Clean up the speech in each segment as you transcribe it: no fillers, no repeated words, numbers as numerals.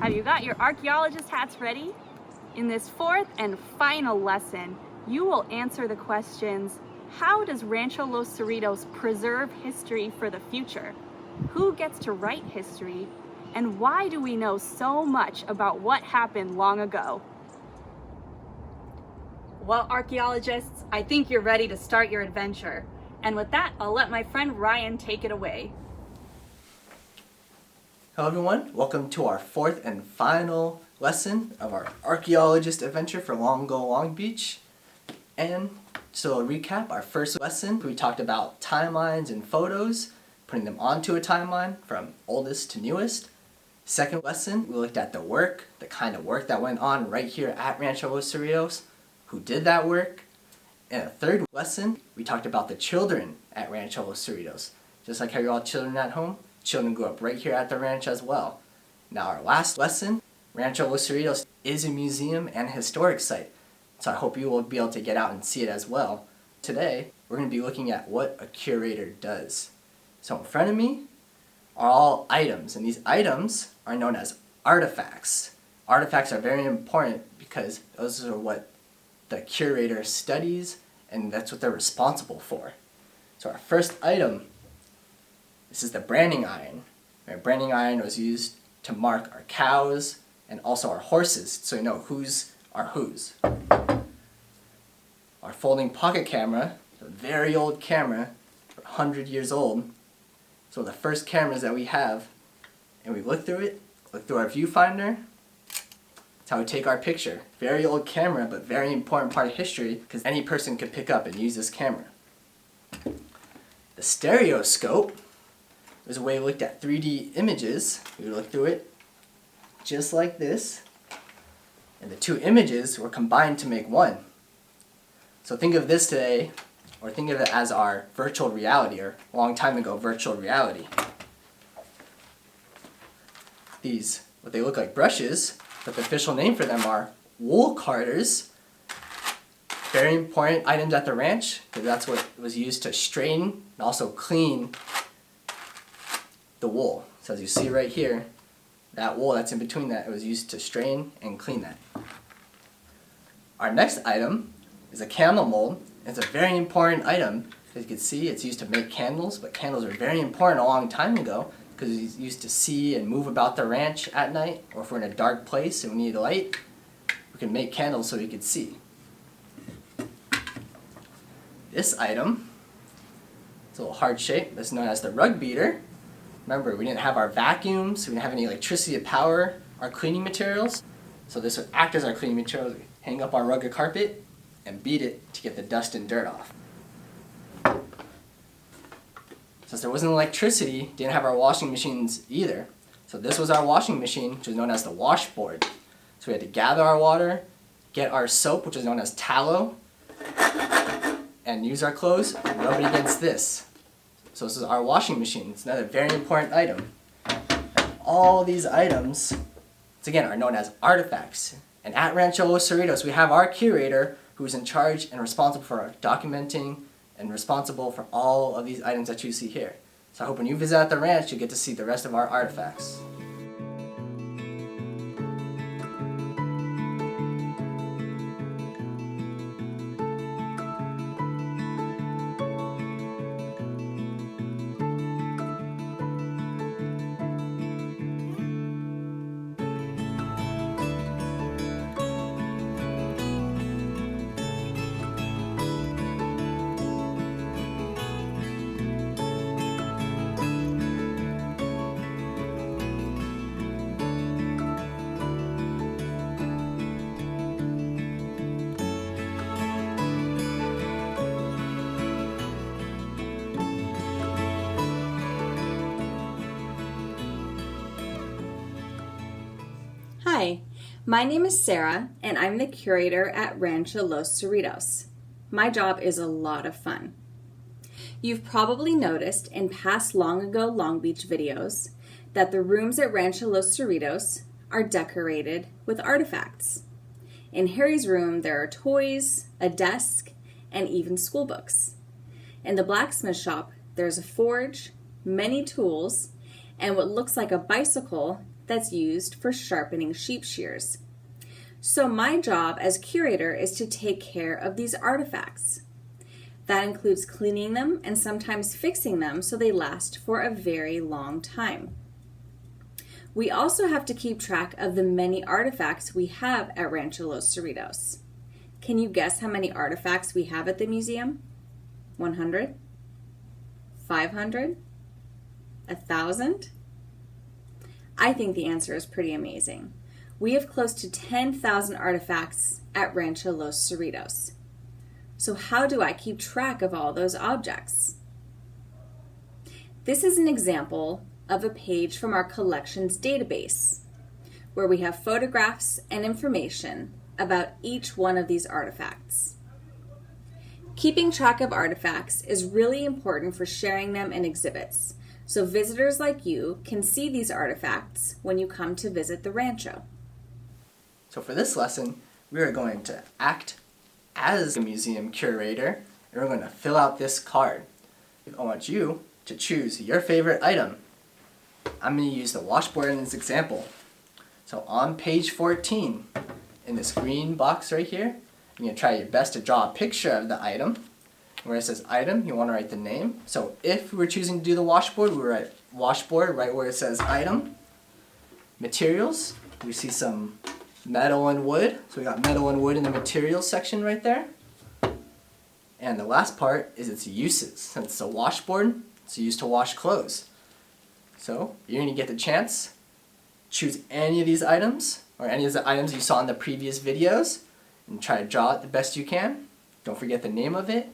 Have you got your archaeologist hats ready? In this fourth and final lesson, you will answer the questions: how does Rancho Los Cerritos preserve history for the future? Who gets to write history? And why do we know so much about what happened long ago? Well, archaeologists, I think you're ready to start your adventure. And with that, I'll let my friend Ryan take it away. Hello everyone, welcome to our fourth and final lesson of our Archaeologist adventure for Long Ago Long Beach. And so a recap, our first lesson, we talked about timelines and photos, putting them onto a timeline from oldest to newest. Second lesson, we looked at the work, the kind of work that went on right here at Rancho Los Cerritos, who did that work. And a third lesson, we talked about the children at Rancho Los Cerritos. Just like how you're all children at home, children grew up right here at the ranch as well. Now our last lesson, Rancho Los Cerritos is a museum and historic site, so I hope you will be able to get out and see it as well. Today, we're going to be looking at what a curator does. So in front of me are all items, and these items are known as artifacts. Artifacts are very important because those are what the curator studies, and that's what they're responsible for. So our first item, this is the branding iron. Our branding iron was used to mark our cows and also our horses, so we know whose are whose. Our folding pocket camera, a very old camera, 100 years old. So the first cameras that we have, and we look through it, look through our viewfinder. That's how we take our picture. Very old camera, but very important part of history because any person could pick up and use this camera. The stereoscope was a way we looked at 3D images. We would look through it just like this, and the two images were combined to make one. So think of this today, or think of it as our virtual reality, or a long time ago, virtual reality. These, what they look like brushes, but the official name for them are wool carders. Very important items at the ranch, because that's what was used to strain and also clean the wool. So as you see right here, that wool that's in between that, it was used to strain and clean that. Our next item is a candle mold. It's a very important item. As you can see, it's used to make candles, but candles are very important a long time ago because it's used to see and move about the ranch at night, or if we're in a dark place and we need light, we can make candles so we could see. This item, it's a little hard shape, it's known as the rug beater. Remember, we didn't have our vacuums, we didn't have any electricity to power our cleaning materials, so this would act as our cleaning materials. We hang up our rugged carpet and beat it to get the dust and dirt off. Since there wasn't electricity, didn't have our washing machines either, so this was our washing machine, which is known as the washboard. So we had to gather our water, get our soap, which is known as tallow, and use our clothes and rub it against this. So this is our washing machine. It's another very important item. All these items, once again, are known as artifacts. And at Rancho Los Cerritos, we have our curator who's in charge and responsible for documenting and responsible for all of these items that you see here. So I hope when you visit at the ranch, you get to see the rest of our artifacts. Hi, my name is Sarah, and I'm the curator at Rancho Los Cerritos. My job is a lot of fun. You've probably noticed in past Long Ago Long Beach videos that the rooms at Rancho Los Cerritos are decorated with artifacts. In Harry's room, there are toys, a desk, and even school books. In the blacksmith shop, there's a forge, many tools, and what looks like a bicycle that's used for sharpening sheep shears. So my job as curator is to take care of these artifacts. That includes cleaning them and sometimes fixing them so they last for a very long time. We also have to keep track of the many artifacts we have at Rancho Los Cerritos. Can you guess how many artifacts we have at the museum? 100? 500? 1,000? I think the answer is pretty amazing. We have close to 10,000 artifacts at Rancho Los Cerritos. So how do I keep track of all those objects? This is an example of a page from our collections database, where we have photographs and information about each one of these artifacts. Keeping track of artifacts is really important for sharing them in exhibits, so visitors like you can see these artifacts when you come to visit the rancho. So for this lesson, we are going to act as a museum curator, and we're going to fill out this card. I want you to choose your favorite item. I'm going to use the washboard in this example. So on page 14, in this green box right here, you're going to try your best to draw a picture of the item. Where it says item, you want to write the name. So if we were choosing to do the washboard, we write washboard right where it says item. Materials, we see some metal and wood. So we got metal and wood in the materials section right there. And the last part is its uses. Since it's a washboard, it's used to wash clothes. So you're going to get the chance, choose any of these items, or any of the items you saw in the previous videos, and try to draw it the best you can. Don't forget the name of it,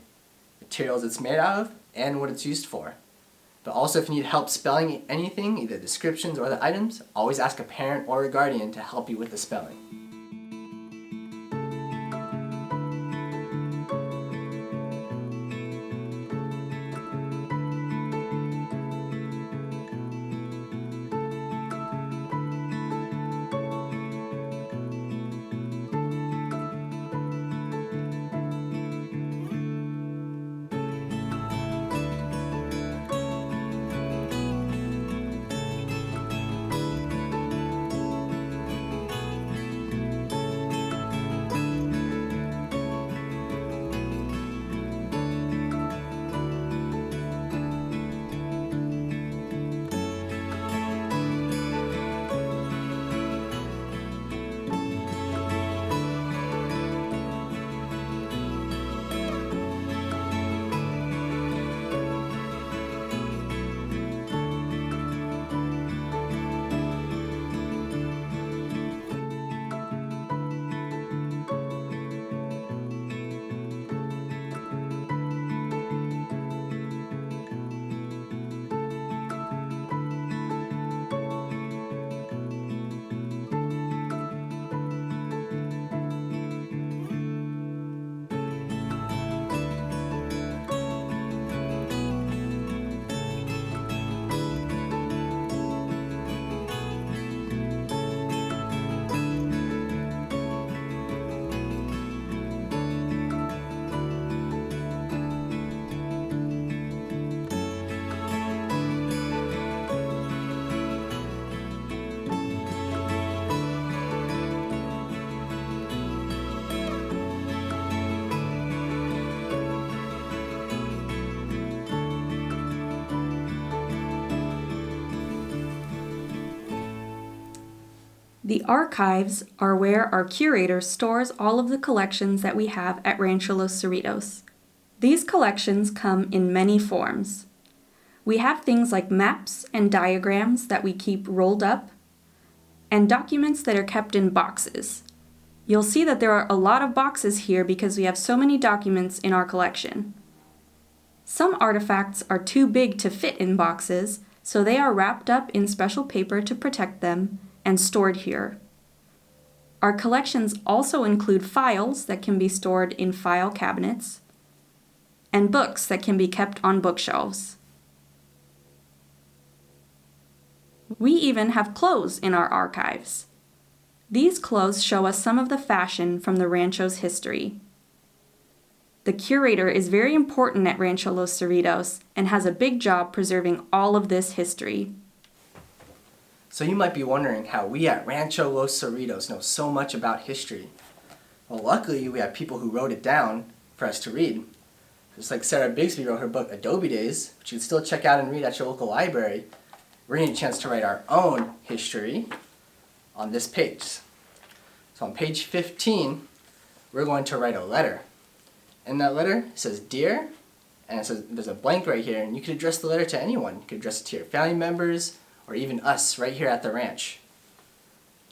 materials it's made out of, and what it's used for. But also if you need help spelling anything, either descriptions or the items, always ask a parent or a guardian to help you with the spelling. The archives are where our curator stores all of the collections that we have at Rancho Los Cerritos. These collections come in many forms. We have things like maps and diagrams that we keep rolled up, and documents that are kept in boxes. You'll see that there are a lot of boxes here because we have so many documents in our collection. Some artifacts are too big to fit in boxes, so they are wrapped up in special paper to protect them and stored here. Our collections also include files that can be stored in file cabinets and books that can be kept on bookshelves. We even have clothes in our archives. These clothes show us some of the fashion from the rancho's history. The curator is very important at Rancho Los Cerritos and has a big job preserving all of this history. So you might be wondering how we at Rancho Los Cerritos know so much about history. Well, luckily we have people who wrote it down for us to read. Just like Sarah Bigsby wrote her book Adobe Days, which you can still check out and read at your local library, we're going to get a chance to write our own history on this page. So on page 15, we're going to write a letter. In that letter, it says, "Dear," and it says there's a blank right here, and you could address the letter to anyone. You could address it to your family members, or even us right here at the ranch.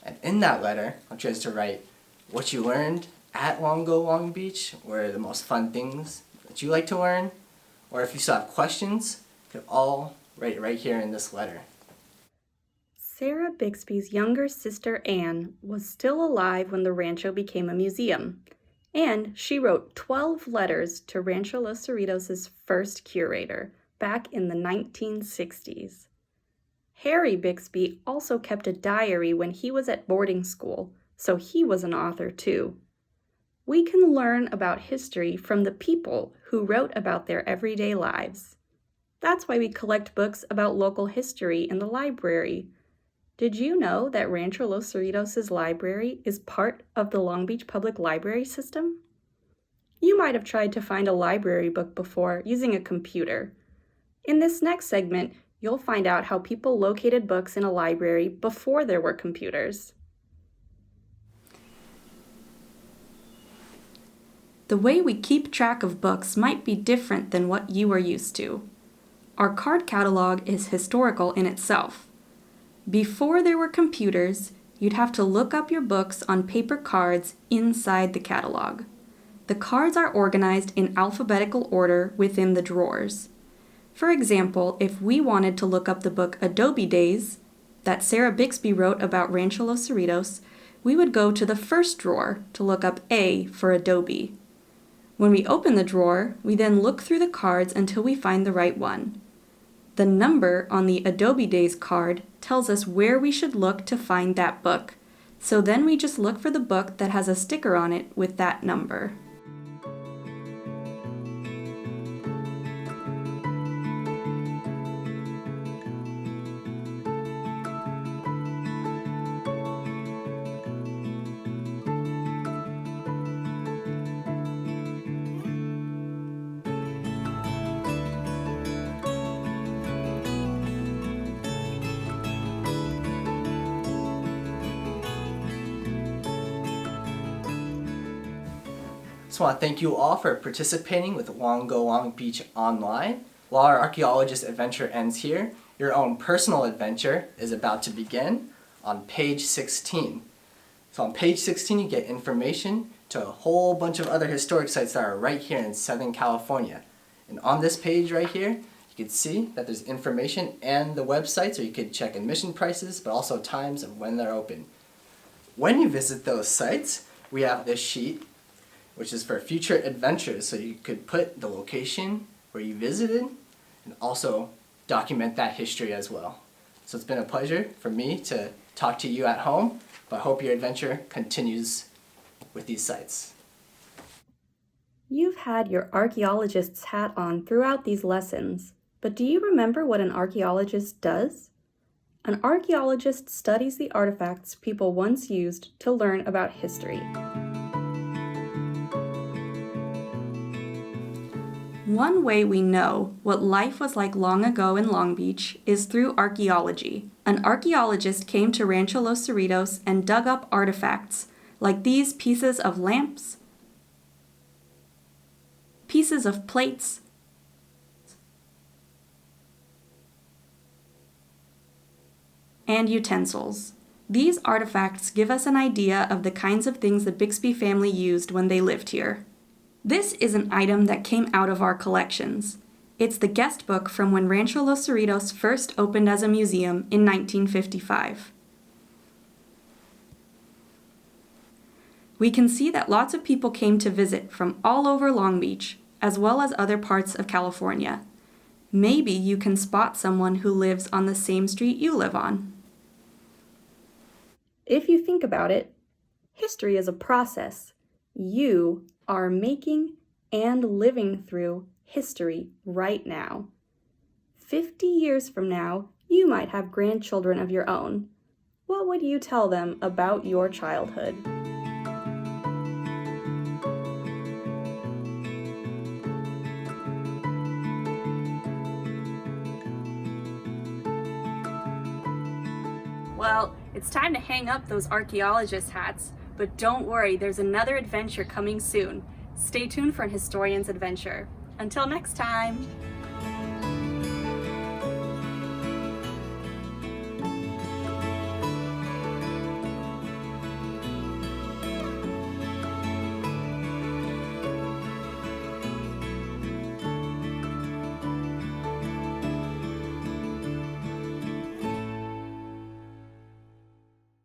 And in that letter, I want you guys to write what you learned at Long Beach, or the most fun things that you like to learn, or if you still have questions, you could all write it right here in this letter. Sarah Bixby's younger sister Anne was still alive when the Rancho became a museum, and she wrote 12 letters to Rancho Los Cerritos' first curator back in the 1960s. Harry Bixby also kept a diary when he was at boarding school, so he was an author too. We can learn about history from the people who wrote about their everyday lives. That's why we collect books about local history in the library. Did you know that Rancho Los Cerritos' library is part of the Long Beach Public Library system? You might have tried to find a library book before using a computer. In this next segment, you'll find out how people located books in a library before there were computers. The way we keep track of books might be different than what you are used to. Our card catalog is historical in itself. Before there were computers, you'd have to look up your books on paper cards inside the catalog. The cards are organized in alphabetical order within the drawers. For example, if we wanted to look up the book Adobe Days that Sarah Bixby wrote about Rancho Los Cerritos, we would go to the first drawer to look up A for Adobe. When we open the drawer, we then look through the cards until we find the right one. The number on the Adobe Days card tells us where we should look to find that book, so then we just look for the book that has a sticker on it with that number. I want to thank you all for participating with Long Beach Online. While our archaeologist adventure ends here, your own personal adventure is about to begin on page 16. So on page 16 you get information to a whole bunch of other historic sites that are right here in Southern California. And on this page right here, you can see that there's information and the websites, so you could check admission prices, but also times of when they're open. When you visit those sites, we have this sheet which is for future adventures, so you could put the location where you visited and also document that history as well. So it's been a pleasure for me to talk to you at home, but I hope your adventure continues with these sites. You've had your archaeologist's hat on throughout these lessons, but do you remember what an archaeologist does? An archaeologist studies the artifacts people once used to learn about history. One way we know what life was like long ago in Long Beach is through archaeology. An archaeologist came to Rancho Los Cerritos and dug up artifacts, like these pieces of lamps, pieces of plates, and utensils. These artifacts give us an idea of the kinds of things the Bixby family used when they lived here. This is an item that came out of our collections. It's the guest book from when Rancho Los Cerritos first opened as a museum in 1955. We can see that lots of people came to visit from all over Long Beach, as well as other parts of California. Maybe you can spot someone who lives on the same street you live on. If you think about it, history is a process. You are making and living through history right now. 50 years from now, you might have grandchildren of your own. What would you tell them about your childhood? Well, it's time to hang up those archaeologist hats, but don't worry, there's another adventure coming soon. Stay tuned for an historian's adventure. Until next time!